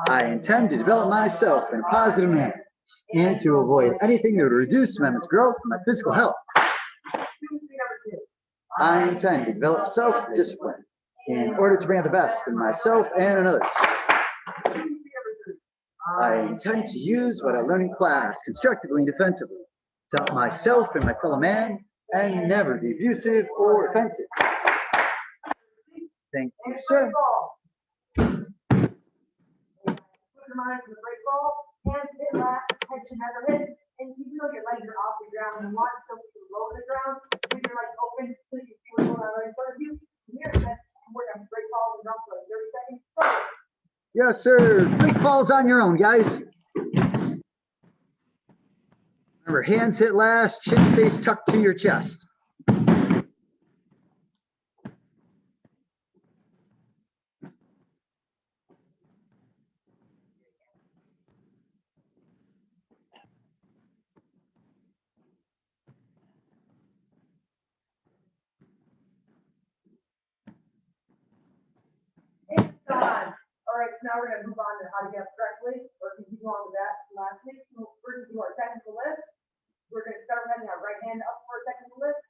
I intend to develop myself in a positive manner and to avoid anything that would reduce my mental growth and my physical health. I intend to develop self-discipline in order to bring out the best in myself and in others. I intend to use what I learn in class constructively and defensively to help myself and my fellow man and never be abusive or offensive. Thank you, sir. Mind to the break ball, hands hit last, head should never hit, and even though your legs are off the ground and want to low to the ground, keep your legs open so you can see what's going on right in front of you. Here, let's work on break balls and jump for like 30 seconds. Start. Yes, sir. Break balls on your own, guys. Remember, hands hit last, chin stays tucked to your chest. It's done. All right, so now we're going to move on to how to get up correctly, or continue on with that last week. So first, do our technical lift. We're going to start having our right hand up for a technical lift.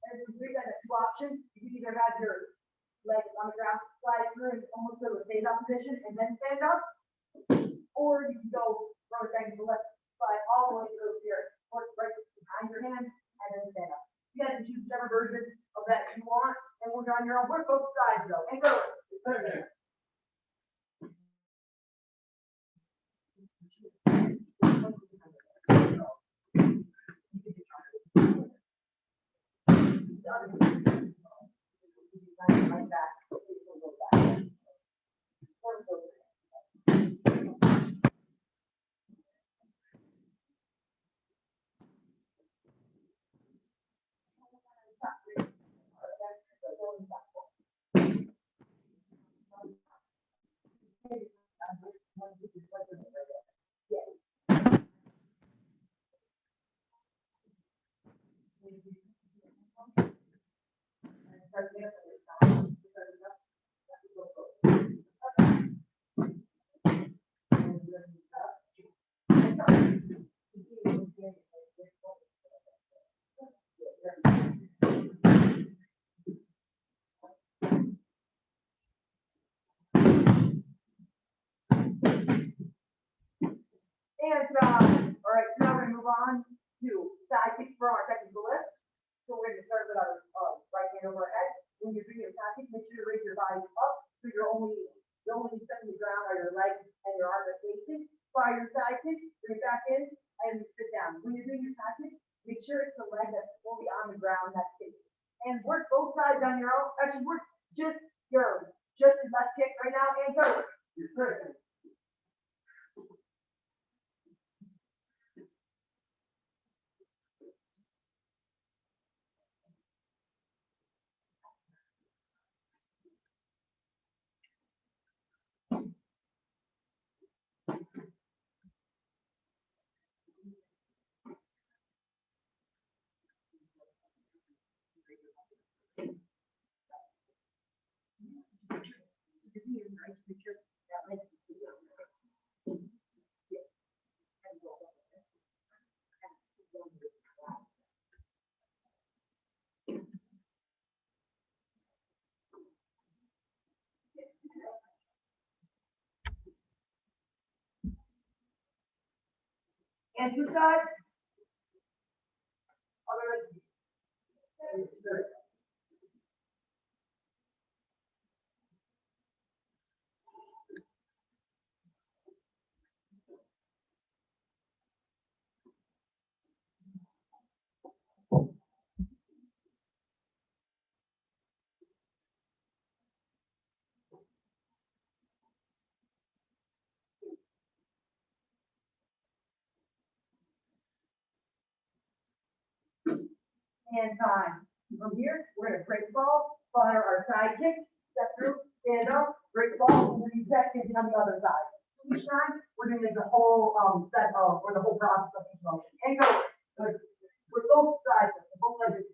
And if we got two options, you can either have your legs on the ground, slide through and almost go to a stand up position and then stand up, or you can go from a technical lift, slide all the way through here, foot right behind your hand, and then stand up. You guys can choose whichever version of that you want, and we'll go on your own. Work both sides though, and go. Like that. And all right, so now we're gonna move on to side kick for our technical lift. So we're gonna start with our right hand over our head. When you're doing your side kick, make sure to raise your body up so you're only touching the ground are your legs and your arms are facing. Fire your side kick, bring it back in, and sit down. When you're doing your side kick, make sure it's the leg that's fully on the ground that's facing. And work both sides on your own. Actually, work just your left kick right now and go. Good. And two sides. Other leg. And time. From here, we're gonna break the ball, fire our side kick, step through, stand up, break the ball, and then you back in on the other side. Each time, we're doing the whole set of or the whole process of each motion. And go. Good. With both sides, both legs.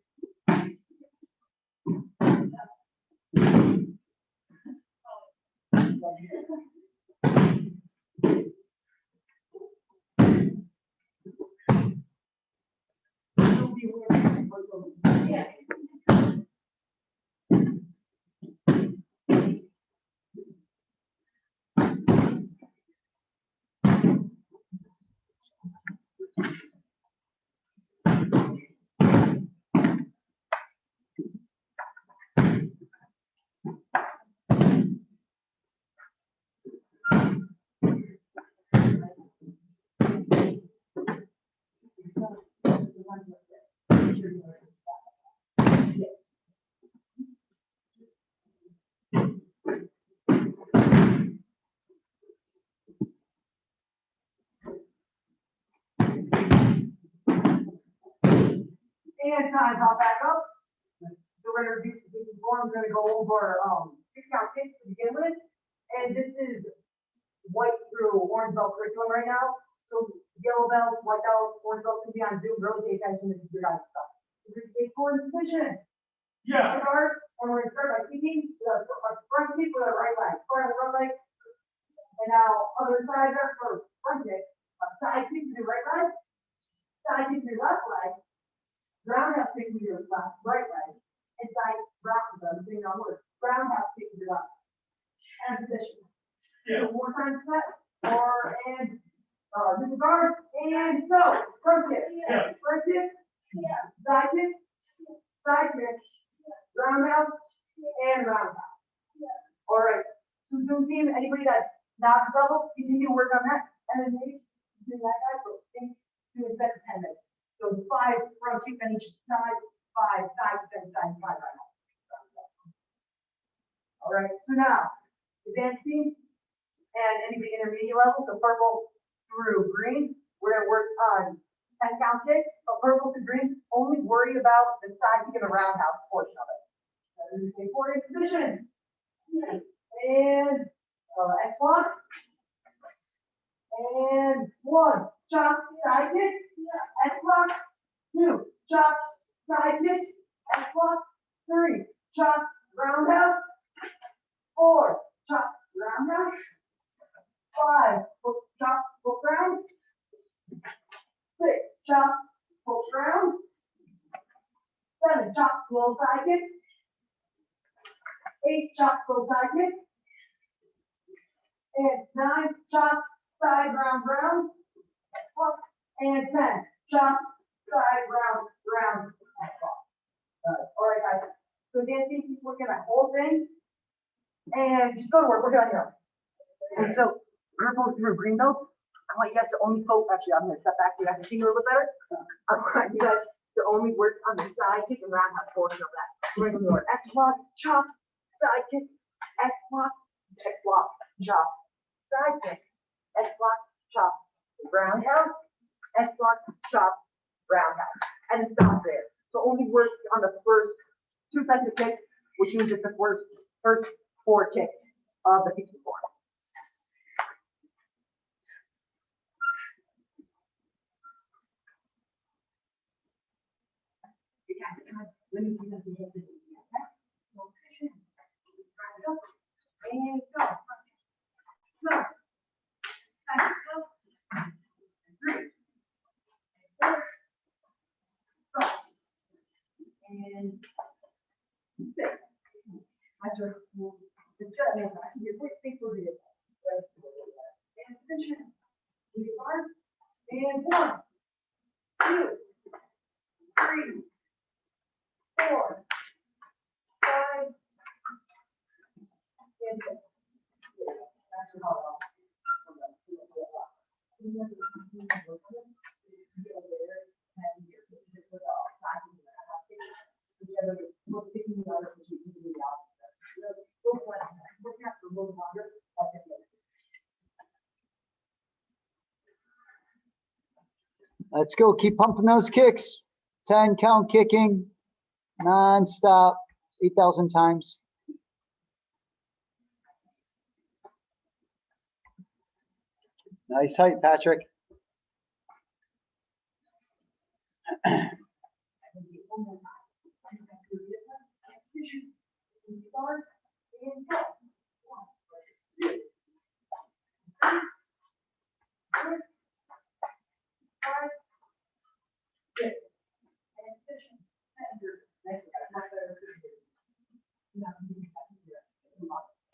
And time, hop back up. So we're gonna review this form, we're gonna go over, 6-count kicks to begin with. And this is white through orange belt curriculum right now. So yellow belt, white belt, orange belt can be on Zoom, really pay attention to your guys' stuff. We're gonna take forward position. Yeah. Start, and we're gonna start by kicking with our front kick with our right leg. Start on the front leg. And now other side rep for front kick, side kick to the right leg, side kick to your left leg. Roundhouse kick to your right leg, and side roundhouse, saying on words, roundhouse kick to your left. And position. Yeah. One more time set, or, and, disregard, and so, front kick. Yeah. Front kick. Side kick. Side kick. Roundhouse, and roundhouse. All right, so Zoom team, anybody that's not double, continue to work on that, and then maybe do that guy, so think to instead of 10 minutes. So 5 front kick on each side, 5 side, 10 side, 5 right now. All right, so now, advanced team, and anybody intermediate level, so purple through green, we're gonna work on 10-count kick, but purple to green, only worry about the side kick and the roundhouse portion of it. So we're gonna take forward in position. And, X block. And 1, chop, side kick, X block. 2, chop, side kick, X block. 3, chop, roundhouse. 4, chop, roundhouse. 5, hook, chop, hook round. 6, chop, hook round. 7, chop, slow side kick. 8, chop, slow side kick. And 9, chop, side round. And 10, chop, side round. All right, guys. So again, keep working that whole thing. And just go to work. We're done here. And so purple through green belt. I want you guys to only focus. Actually, I'm gonna step back so you guys can see me a little bit better. I want you guys to only work on the side kick and roundhouse portion of that. We're gonna do our X block, chop, side kick, X block, chop, side kick, X block, chop, roundhouse, X block, chop, roundhouse, and stop there. So only work on the first 2 sets of kicks, which means it's the first 4 kicks of the 64. Let me do this again. And go. Go. 3, 4, 5, and 6. That's your good. Actually, your quick feet will be it. And position. And 1, 2, 3, 4, 5, and 6. That's your hollow. Let's go. Keep pumping those kicks. 10-count kicking, non-stop, 8,000 times. Nice height, Patrick.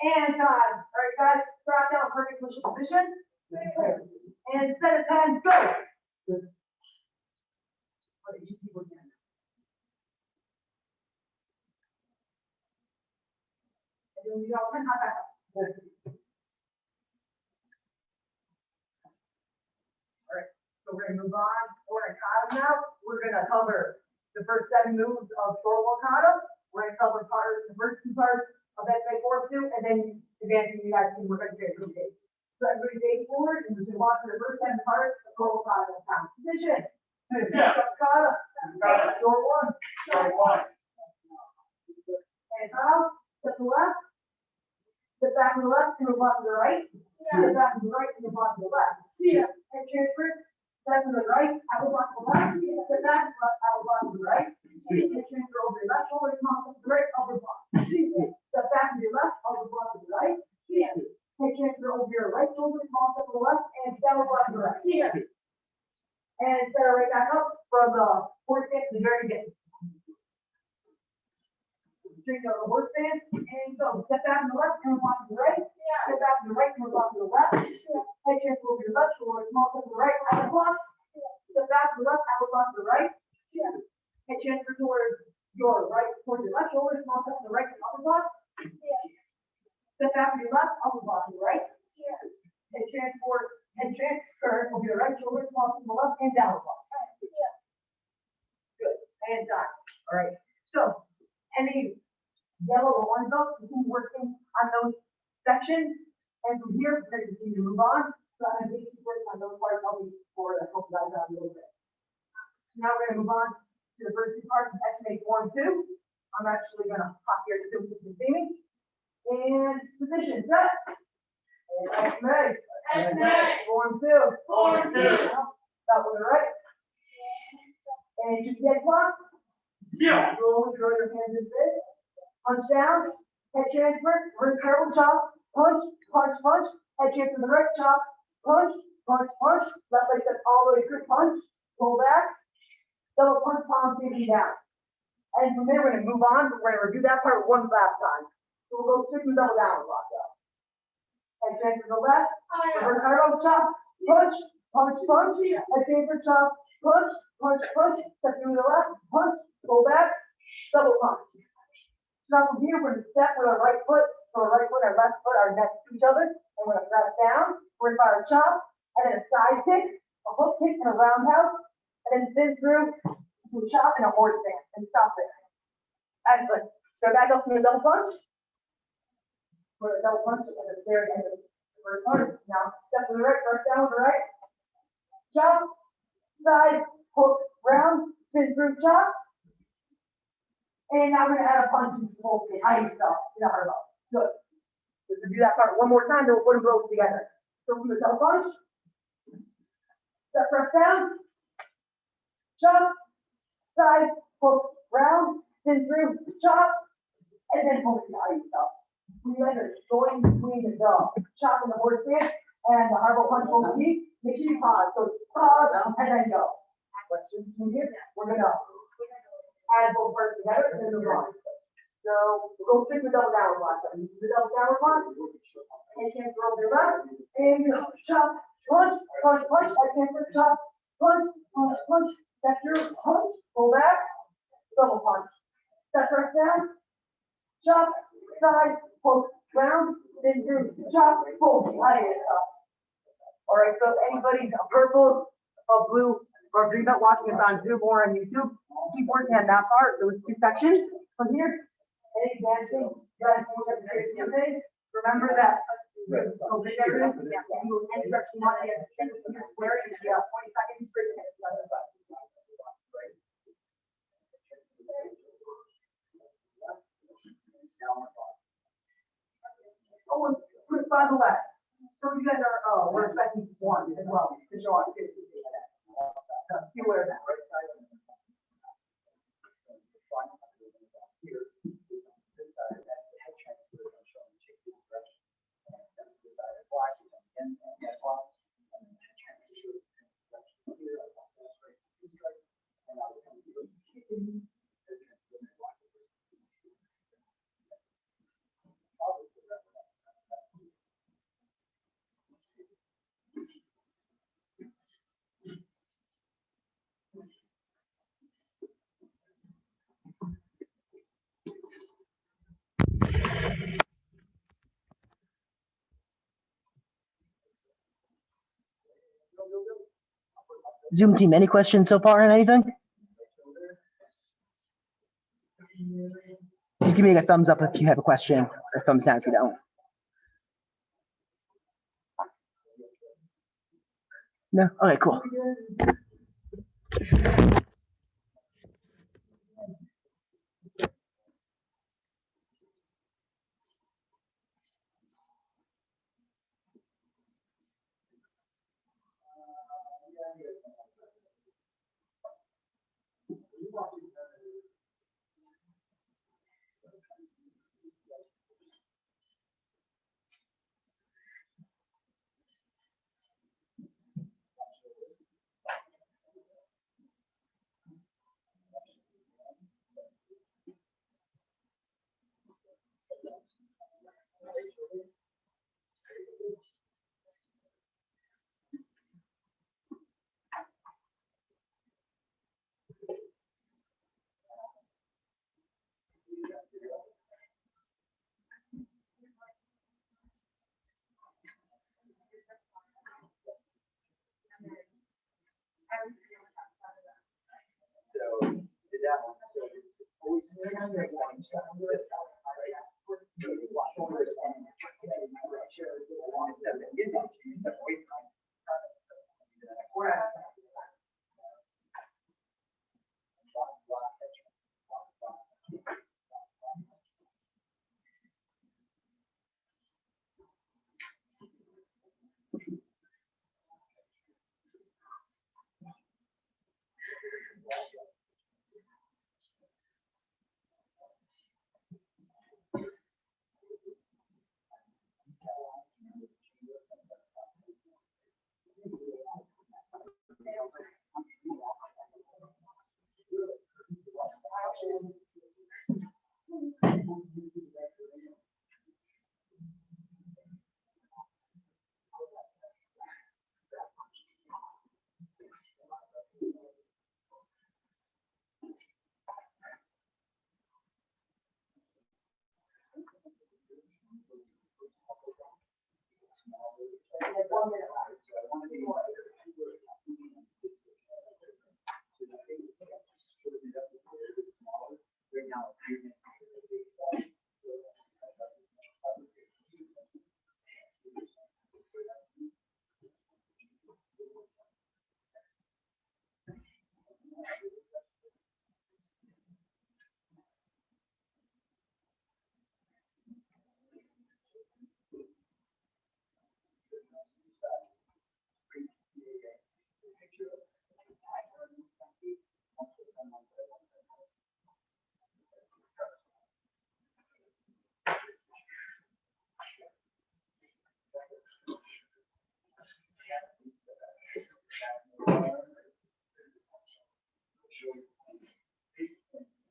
And time. All right, guys, drop down perfect push position. And set of 10, go. What did you see what again? And then we all 10 hop back up. All right, so we're gonna move on. We're in kata now. We're gonna cover the first 7 moves of short kata. We're gonna cover the first 2 parts of SMA 4-2, and then advancing you guys, we're gonna do group A. So everybody face forward, and we're gonna walk through the first 7 parts of short kata. Position. Yeah. Kata. Short one. And out, step to the left. Step back to the left, and move on to the right. Step back to the right, and move on to the left. And transfer. Step to the right, I will block to the left. Step back to the left, I will block to the right. And transfer over your left shoulder, come on to the right, upper block. Step back to your left, upper block to the right. And transfer over your right shoulder, come on to the left, and down block to the right. And set right back up from the horse stance to the very beginning. Straight out the horse stance, and go. Step back to the left, and move on to the right. Step back to the right, and move on to the left. Head transfer over your left shoulder, small step to the right, outer block. Step back to the left, outer block to the right. Head transfer towards your right, towards your left shoulder, small step to the right, upper block. Step back to your left, upper block to the right. Head transfer over your right shoulder, small step to the left, and down block. Good, and done. All right, so any yellow or orange belts, continue working on those sections, and from here, we're going to continue to move on. So I'm going to keep working on those parts, I'll be forward, I hope you guys out a little bit. So now we're going to move on to the first 2 parts of SMA 4 and 2. I'm actually going to hop here to do some theming. And position, set. And SMA. 4 and 2. That was right. And you get clock. Yeah. Slowly throw your hands in this. Punch down, head transfer, reverse curl chop, punch, punch, punch, head transfer to the right chop, punch, punch, punch, left leg step all the way through, punch, pull back, double punch, palm feet down. And from there, we're gonna move on, we're gonna review that part one last time. So we'll go straight to double down block up. Head transfer to the left, reverse curl chop, punch, punch, punch, head transfer chop, punch, punch, punch, step through the left, punch, pull back, double punch. Now from here, we're going to step with our right foot, so our right foot and our left foot are next to each other, and we're going to press down, we're going to fire a chop, and then a side kick, a hook kick, and a roundhouse, and then spin through to a chop and a horse stance, and stop there. Excellent. So back up to the double punch. For the double punch at the very end of the first part. Now step to the right, press down with the right. Chop, side, hook, round, spin through, chop. And now we're going to add a punch and pull behind yourself. Good. Let's do that part one more time, then we'll put them both together. So from the double punch, step press down, chop, side, hook, round, spin through, chop, and then pull behind yourself. We guys are going between the chop and the horse stance and the harbor punch on the knee. Make sure you pause. So pause and then go. Questions from here? We're going to add both parts together and then move on. So we'll go straight to double downward block. So you do the double downward block, and transfer over your left, and chop, punch, punch, punch, I transfer, chop, punch, punch, punch, step through, punch, pull back, double punch. Step right down, chop, side, hook, round, then through, chop, pull, behind yourself. All right, so if anybody's a purple, a blue, or green belt watching us on Zoom or on YouTube, keep working on that part, those 2 sections from here. Any advancing, you guys will have to do it. Remember that. So big everything, you move any direction you want to get, square it, 20 seconds, bring it to the other side. Oh, and quick, by the way, so you guys are, we're expecting 1 as well, to show our kids. Be aware of that, right? Zoom team, any questions so far on anything? Just give me a thumbs up if you have a question, or thumbs down if you don't. No? Okay, cool.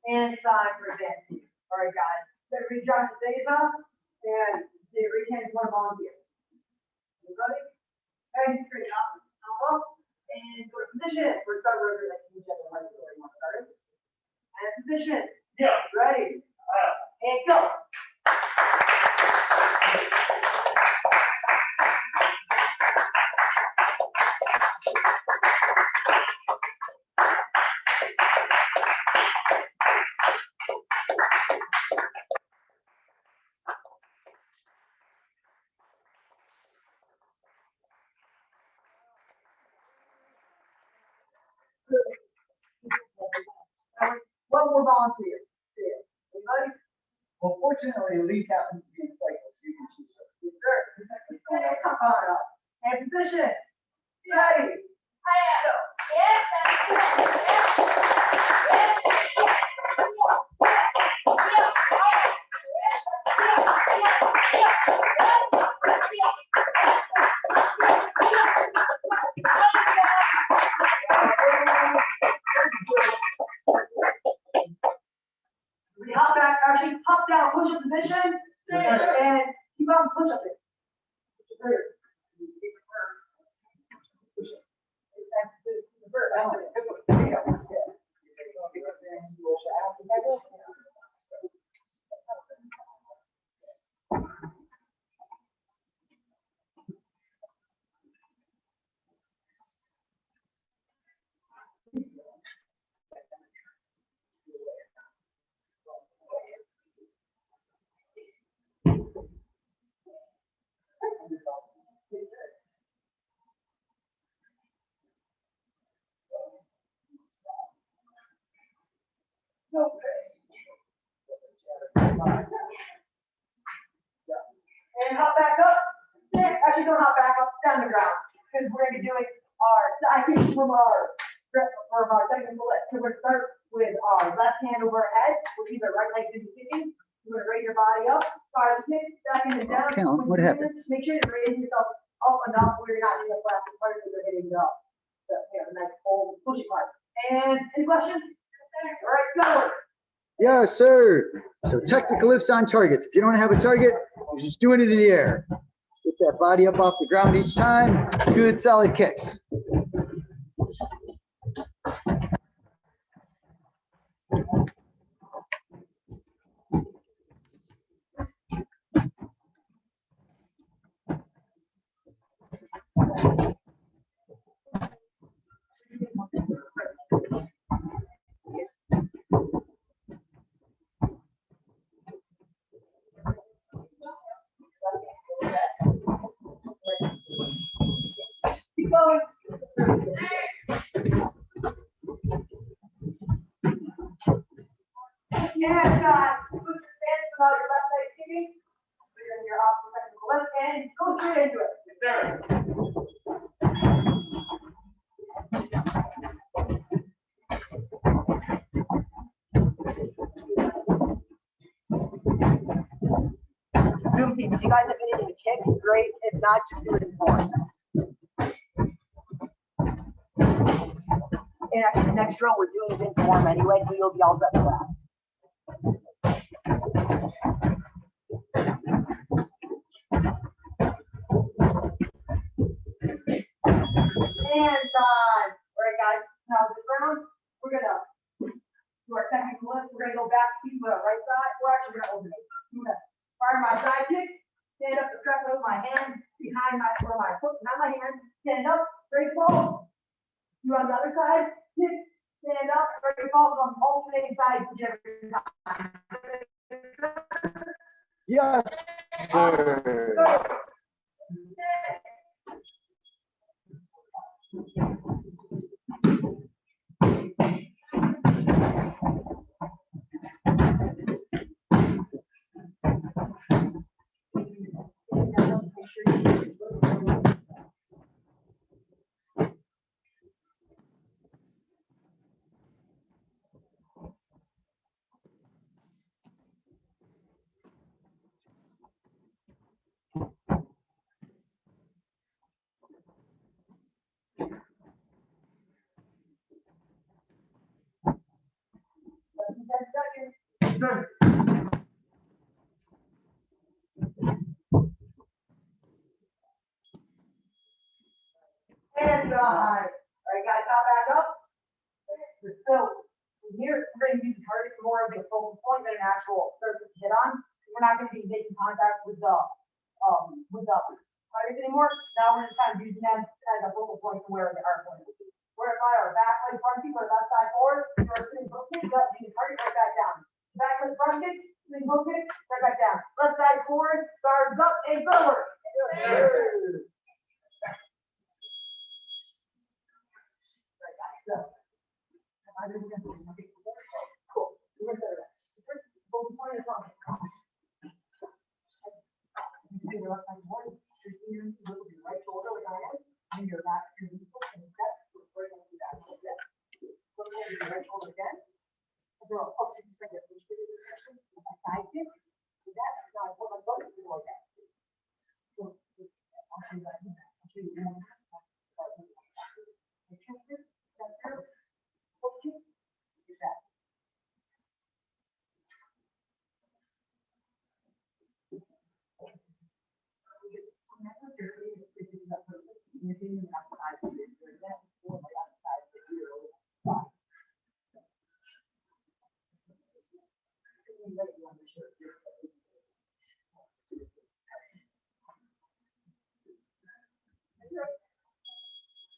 And sign for advancing. All right, guys. Everybody drop the days off and raise your hands for volunteer. Everybody? Head straight up, elbow, and go to position. We're starting over like each other. Right, so you want to start it? And position. Yeah. Ready? And go. One more volunteer. Anybody? Well, fortunately, Elise happens to be in place, so you can choose her. Yes, sir. Okay, come on up. And position. Ready? We hop back, actually hop down, push up position, and keep on push up it. and hop back up. Actually, don't hop back up, down the ground, because we're gonna be doing our side kick from our second bullet. So we're gonna start with our left hand over our head, which means our right leg is kicking. You're gonna raise your body up, fire the kick, back and down. Count, what happened? Make sure you're raising yourself up enough where you're not in the plastic part, so you're hitting the nice old pushy part. And any questions? All right, go. Yes, sir. So technical lifts on targets. If you don't have a target, you're just doing it in the air. Get that body up off the ground each time. Good solid kicks. Keep going. And put your hands about your left leg kicking. You're in your opposite left hand. Go straight into it. Yes, sir. Zoom team, if you guys have anything to kick, great. If not, just do it in form. And actually, the next drill we're doing is in form anyway, so you'll be all set for that. And time. All right, guys. Now this round, we're gonna do our technical lift. We're gonna go back to the right side. We're actually gonna alternate. I'm gonna fire my side kick, stand up, stretch with my hand behind my foot, behind my hand, stand up, straight fall. You on the other side, kick, stand up, straight fall on alternating sides whichever time. Yes, sir. Sir. And all right, guys, now back up. So here, we're going to use the target for more of a focal point than an actual surface to hit on. We're not going to be making contact with the target anymore. Now we're just kind of using them as a focal point to where our point will be. Whereby our back leg front kick or left side forward, or sitting hook kick, you can target right back down. Back leg front kick, sitting hook kick, right back down. Left side forward, guards up, and forward. Cool. We're gonna start that. The first focal point is on the you can do the left side forward. Your fingers look at your right shoulder with my hand, and your back, your knee hook, and step. We're going to do that. Like this. Look over your right shoulder again. And throw a up to the finger. Which is the direction. A side kick. Do that. Now I pull my foot and do like that. So I'll show you that. I'll show you one more time. Make sure this. That's there. Hook kick. Do that.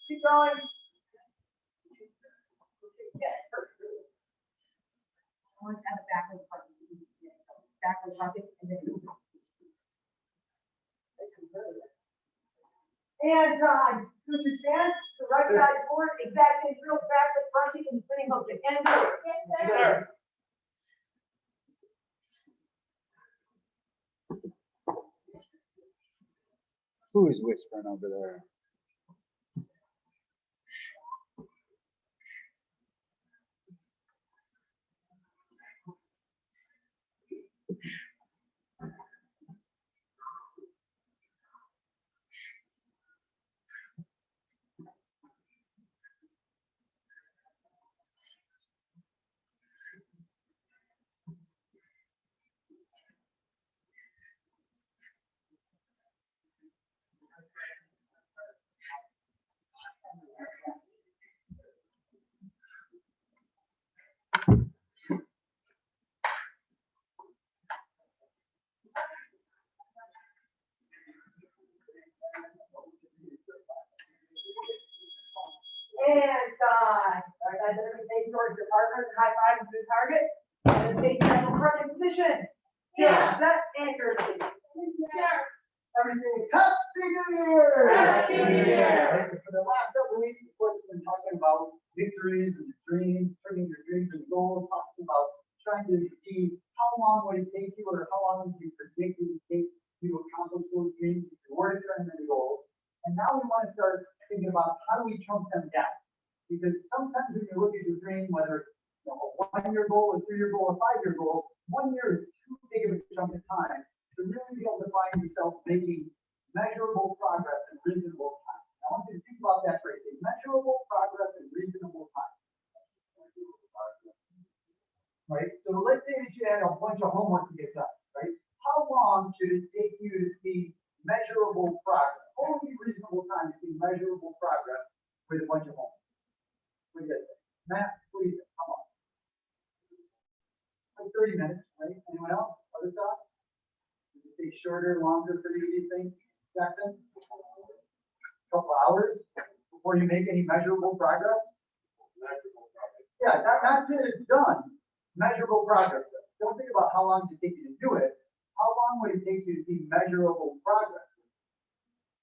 Keep going. I want to have a backward front. Backward front and then. And switch your stance, the right side forward, exact same drill, back with front kick and spinning hook kick. And forward. Yes, sir. Who is whispering over there? And all right, guys, everybody take towards your partner, high five to the target, and then take your target position. Yeah, that anchor. Everything happy New Year! Happy New Year! Right, so for the last couple weeks, of course, we've been talking about victories and dreams, turning your dreams into goals, talking about trying to see how long would it take you or how long would you predict it would take you to accomplish those dreams if you were to turn them into goals. And now we want to start thinking about how do we chunk them down? Because sometimes when you look at your dream, whether it's a 1-year goal, a 3-year goal, a 5-year goal, 1 year is too big of a chunk of time to really be able to find yourself making measurable progress in reasonable time. I want you to think about that phrase, measurable progress in reasonable time. Right? So let's say that you had a bunch of homework to get done, right? How long should it take you to see measurable progress? What would be reasonable time to see measurable progress with a bunch of homework? What do you guys think? Matt, please, come on. Like 30 minutes, right? Anyone else? Other thoughts? Did you say shorter, longer for you, do you think, Jackson? A couple hours before you make any measurable progress? Yeah, not till it's done. Measurable progress. Don't think about how long it take you to do it. How long would it take you to see measurable progress?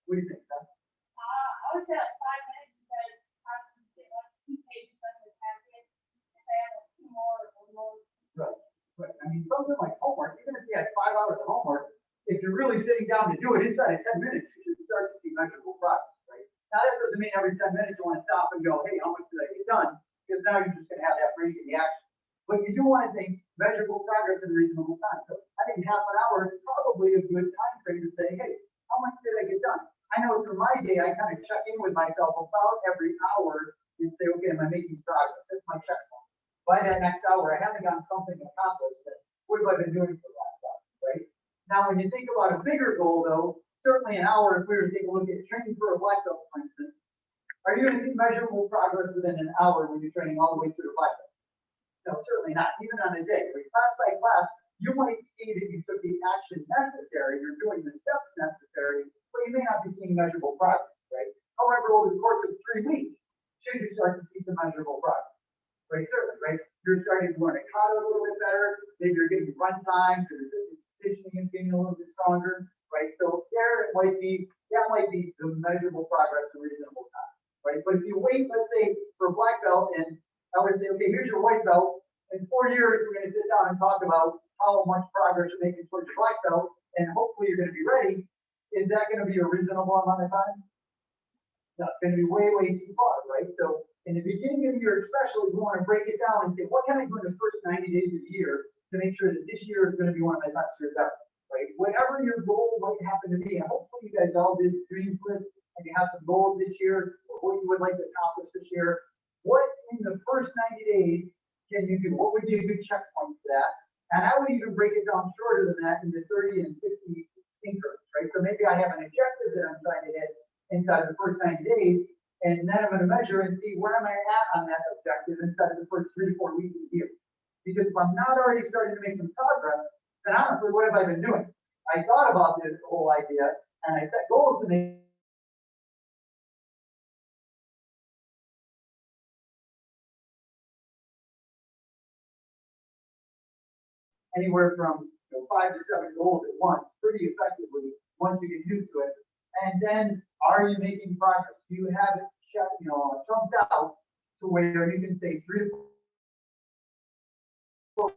What do you think, Beth? I would say like 5 minutes because I would get like 2 pages on the packet. If I had like 2 more or more. Right, right. I mean, something like homework, even if you had 5 hours of homework, if you're really sitting down to do it inside of 10 minutes, you should start to see measurable progress, right? Now, that doesn't mean every 10 minutes you want to stop and go, hey, how much did I get done? Because now you're just going to have that brain in the action. But you do want to think measurable progress in reasonable time. So I think half an hour is probably a good time frame to say, hey, how much did I get done? I know through my day, I kind of check in with myself about every hour and say, okay, am I making progress? That's my checkpoint. By that next hour, I haven't gotten something accomplished. What have I been doing for the last hour, right? Now, when you think about a bigger goal, though, certainly an hour, if we were to take a look at training for a black belt, for instance, are you going to see measurable progress within an hour when you're training all the way through the black belt? No, certainly not. Even on a day, right? Class by class, you might see that you took the action necessary, you're doing the steps necessary, but you may not be seeing measurable progress, right? However, over the course of 3 weeks, should you start to see some measurable progress? Right, certainly, right? You're starting to learn a kata a little bit better, maybe you're getting run time, because your conditioning is getting a little bit stronger, right? So there it might be, that might be the measurable progress in reasonable time, right? But if you wait, let's say, for a black belt, and I would say, okay, here's your white belt. In 4 years, we're going to sit down and talk about how much progress you're making towards your black belt, and hopefully you're going to be ready. Is that going to be a reasonable amount of time? No, it's going to be way, way too far, right? So in the beginning of the year, especially, we want to break it down and say, what can I do in the first 90 days of the year to make sure that this year is going to be one of my best years ever, right? Whatever your goal might happen to be, and hopefully you guys all did dreams list and you have some goals this year, or what you would like to accomplish this year. What in the first 90 days can you do? What would be a good checkpoint for that? And I would even break it down shorter than that into 30 and 60 increments, right? So maybe I have an objective that I'm trying to hit inside of the first 90 days, and then I'm going to measure and see where am I at on that objective inside of the first 3 to 4 weeks of the year. Because if I'm not already starting to make some progress, then honestly, what have I been doing? I thought about this whole idea, and I set goals to make anywhere from 5 to 7 goals at once, pretty effectively, once you get used to it. And then, are you making progress? Do you have it chunked out to where you can say 3 to 4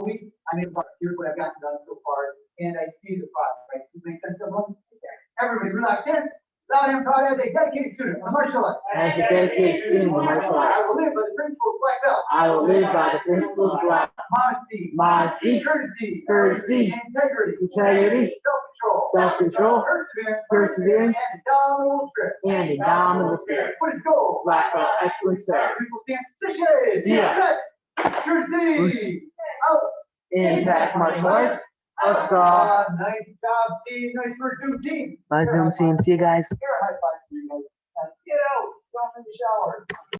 weeks, I made progress. Here's what I've gotten done so far, and I see the progress. Right? Does this make sense, everyone? Okay. Everybody relax hands. Loud and proud as a dedicated student of martial arts. As a dedicated student of martial I arts, will live by the principles of black belt. I will live by the principles of black Modesty. modesty, Courtesy. courtesy, Integrity. integrity, Self-control. self-control, Perseverance. perseverance, And indomitable spirit. and indomitable spirit. What is goal? Black belt excellence, sir. People stand position. Yeah. Set. Courtesy. Out. Impact Martial Arts. Asa. Nice job, team. Nice work, Zoom team. Bye, Zoom team. See you guys. Here, a high five for you guys. Get out. Jump in the shower.